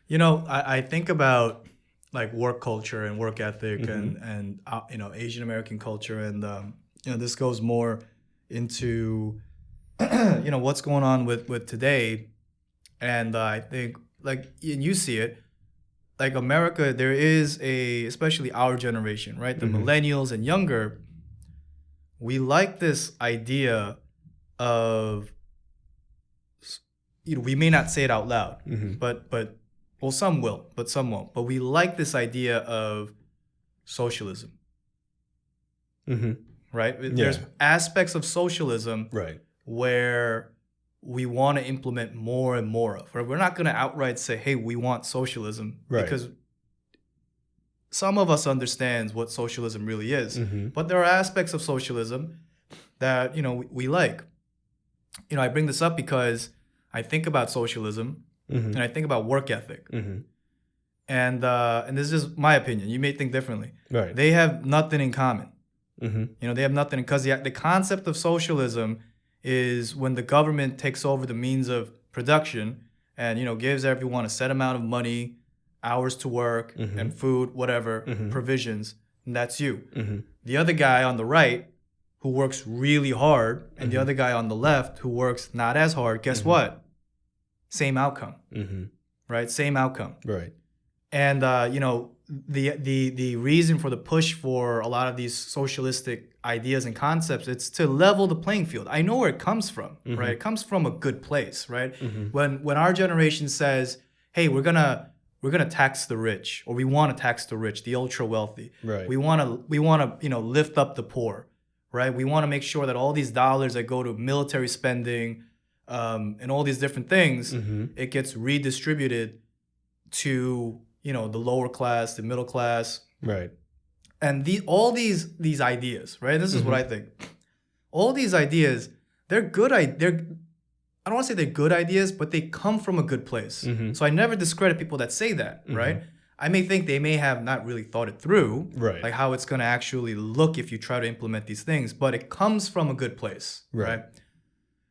I think about like work culture and work ethic Mm-hmm. and Asian American culture, and this goes more into what's going on with today, and I think like and you see it like America, there is especially our generation, right? The Mm-hmm. millennials and younger, we like this idea of we may not say it out loud, Mm-hmm. but well, some will, but some won't. But we like this idea of socialism, Mm-hmm. right? Yeah. There's aspects of socialism Right. where we want to implement more and more of. Right? We're not going to outright say, "Hey, we want socialism," Right. because some of us understands what socialism really is. Mm-hmm. But there are aspects of socialism that we like. I bring this up because I think about socialism Mm-hmm. and I think about work ethic. Mm-hmm. And this is just my opinion. You may think differently. Right. They have nothing in common. Mm-hmm. They have nothing because the concept of socialism is when the government takes over the means of production and gives everyone a set amount of money, hours to work, Mm-hmm. and food, whatever, Mm-hmm. provisions, and that's you. Mm-hmm. The other guy on the right who works really hard and the Mhm. other guy on the left who works not as hard, guess Mhm. what? Same outcome, Mm-hmm. right? Same outcome. Right. And the reason for the push for a lot of these socialistic ideas and concepts, it's to level the playing field. I know where it comes from, Mhm. right? It comes from a good place, right? Mm-hmm. When our generation says, "Hey, we're gonna tax the rich," or we want to tax the rich, the ultra wealthy. Right. We want to lift up the poor, right? We want to make sure that all these dollars that go to military spending and all these different things, Mm-hmm. it gets redistributed to the lower class, the middle class, Right. and all these ideas, right? This is what I think. All these ideas, they're good. I don't want to say they're good ideas, but they come from a good place. Mm-hmm. So I never discredit people that say that, right? I may think they may have not really thought it through, Right. like how it's going to actually look if you try to implement these things, but it comes from a good place, Right. right?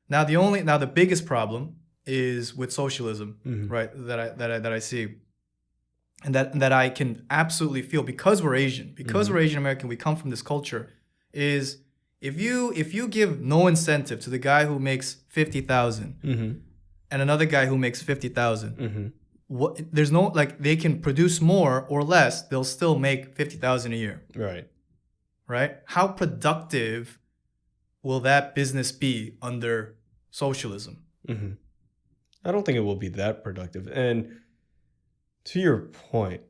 Now the biggest problem is with socialism, Mhm. right? That I see, and that I can absolutely feel because we're Asian, because we're Asian American, we come from this culture. Is if you give no incentive to the guy who makes 50,000 Mm-hmm. and another guy who makes 50,000, Mm-hmm. there's no like they can produce more or less, they'll still make 50,000 a year, Right. right? How productive will that business be under socialism? Mm-hmm. I don't think it will be that productive. And to your point,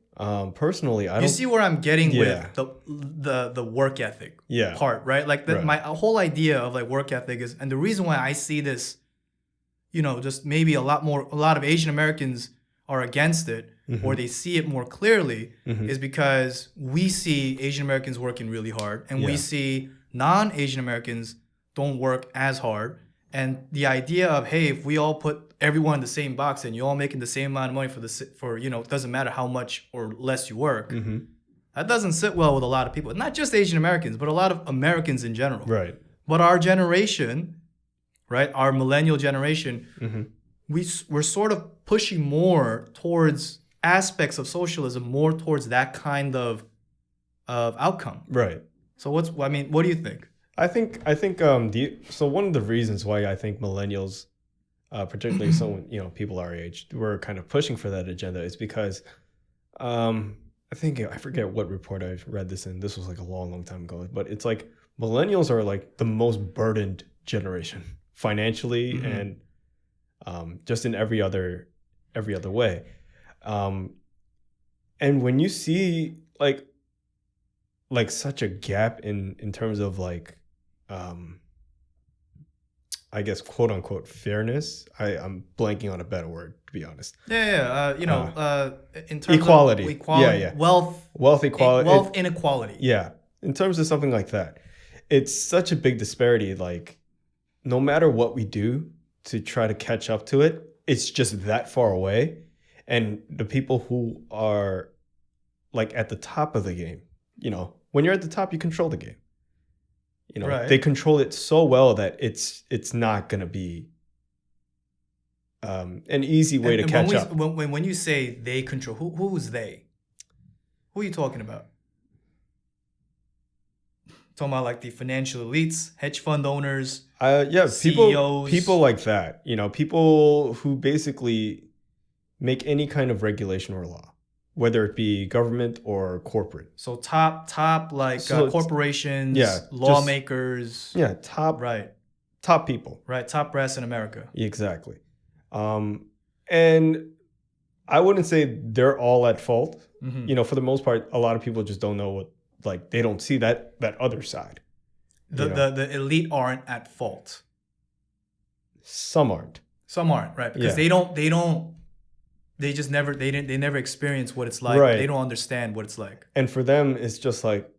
personally, I don't. You see where I'm getting Yeah. with the work ethic Yeah. part, right? Like Right. my whole idea of like work ethic is, and the reason why I see this, just maybe a lot of Asian Americans are against it, Mhm. or they see it more clearly, Mhm. is because we see Asian Americans working really hard, and we Yeah. see non-Asian Americans don't work as hard. And the idea of, hey, if we all put everyone in the same box and you're all making the same amount of money for it doesn't matter how much or less you work, Mm-hmm. that doesn't sit well with a lot of people. Not just Asian Americans, but a lot of Americans in general. Right. But our generation, right, our millennial generation, Mm-hmm. we're sort of pushing more towards aspects of socialism, more towards that kind of outcome. Right. So what do you think? I think so one of the reasons why I think millennials, particularly people our age, were kind of pushing for that agenda is because I forget what report I read this in. This was like a long time ago, but it's like millennials are like the most burdened generation financially and just in every other way. And when you see like such a gap in terms of like I guess quote unquote fairness. I'm blanking on a better word, to be honest. In terms equality. of equality, Yeah. wealth equality. inequality. Yeah, in terms of something like that, it's such a big disparity. Like, no matter what we do to try to catch up to it, it's just that far away. And the people who are like at the top of the game, when you're at the top, you control the game. Right. They control it so well that it's not gonna be an easy way to catch up. When you say they control, who's they? Who are you talking about? Talking about like the financial elites, hedge fund owners, CEOs. People like that. People who basically make any kind of regulation or law, whether it be government or corporate. So top corporations, lawmakers. Top people. Right, top brass in America. Exactly. And I wouldn't say they're all at fault. Mm-hmm. For the most part, a lot of people just don't know what, they don't see that other side. The elite aren't at fault. Some aren't. Some aren't, right? Because they never experience what it's like. Right. They don't understand what it's like. And for them, it's just like,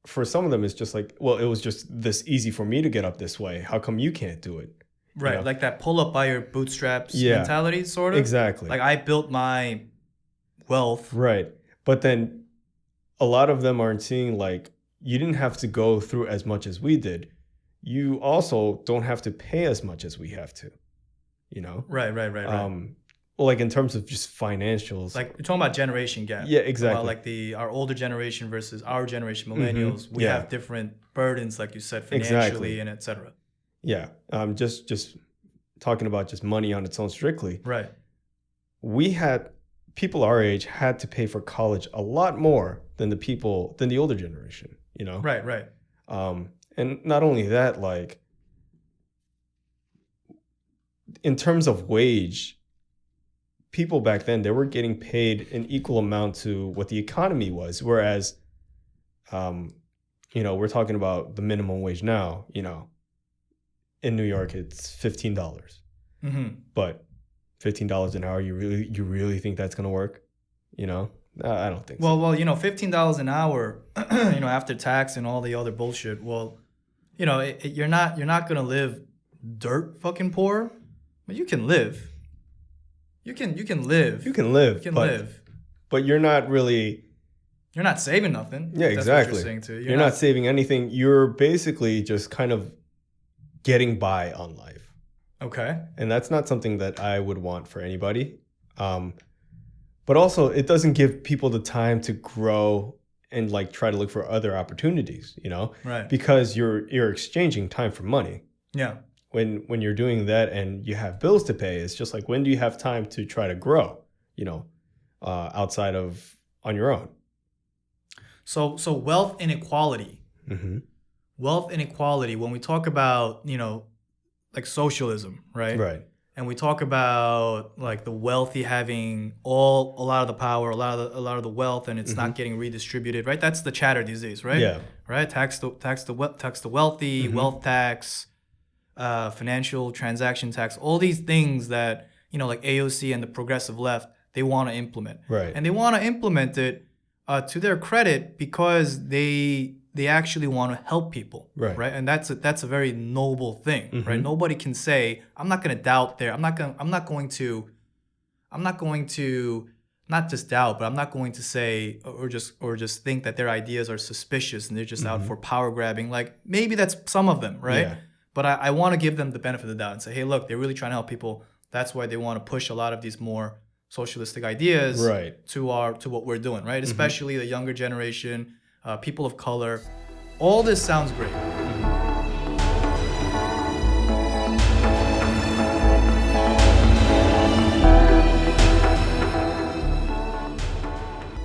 for some of them, it's just like, well, it was just this easy for me to get up this way. How come you can't do it? Right, like that pull up by your bootstraps mentality, sort of. Exactly. Like I built my wealth. Right. But then a lot of them aren't seeing like, you didn't have to go through as much as we did. You also don't have to pay as much as we have to, Right. Like in terms of just financials. Like you're talking about generation gap. Yeah, exactly. Like our older generation versus our generation, millennials. Mm-hmm. We have different burdens, like you said, financially and et cetera. Yeah. Just talking about just money on its own strictly. Right. People our age had to pay for college a lot more than the older generation, Right. And not only that, like in terms of wage, people back then, they were getting paid an equal amount to what the economy was. Whereas, we're talking about the minimum wage now, in New York, it's $15. Mm-hmm. But $15 an hour, you really think that's going to work? I don't think so. Well, $15 an hour, after tax and all the other bullshit. Well, you're not going to live dirt fucking poor, but you can live. You can live. You can live. But you're not really. You're not saving nothing. Yeah, exactly. That's what you're saying too. You're not saving anything. You're basically just kind of getting by on life. Okay. And that's not something that I would want for anybody. But also, it doesn't give people the time to grow and like try to look for other opportunities, Right. Because you're exchanging time for money. Yeah. When you're doing that and you have bills to pay, it's just like, when do you have time to try to grow, outside of on your own? So wealth inequality. Mm-hmm. Wealth inequality, when we talk about, like socialism, right? Right. And we talk about like the wealthy having a lot of the power, a lot of the wealth, and it's not getting redistributed, right? That's the chatter these days, right? Yeah. Right? Tax the wealthy, wealth tax, financial transaction tax, all these things that, like AOC and the progressive left, they want to implement. Right. And they want to implement it to their credit because they actually want to help people. Right. And that's a very noble thing, right? Nobody can say, I'm not going to doubt I'm not going to not just doubt, but I'm not going to say or just think that their ideas are suspicious and they're just out for power grabbing. Like maybe that's some of them, right? Yeah. But I want to give them the benefit of the doubt and say, hey, look, they're really trying to help people. That's why they want to push a lot of these more socialistic ideas to what we're doing, right? Especially the younger generation, people of color. All this sounds great.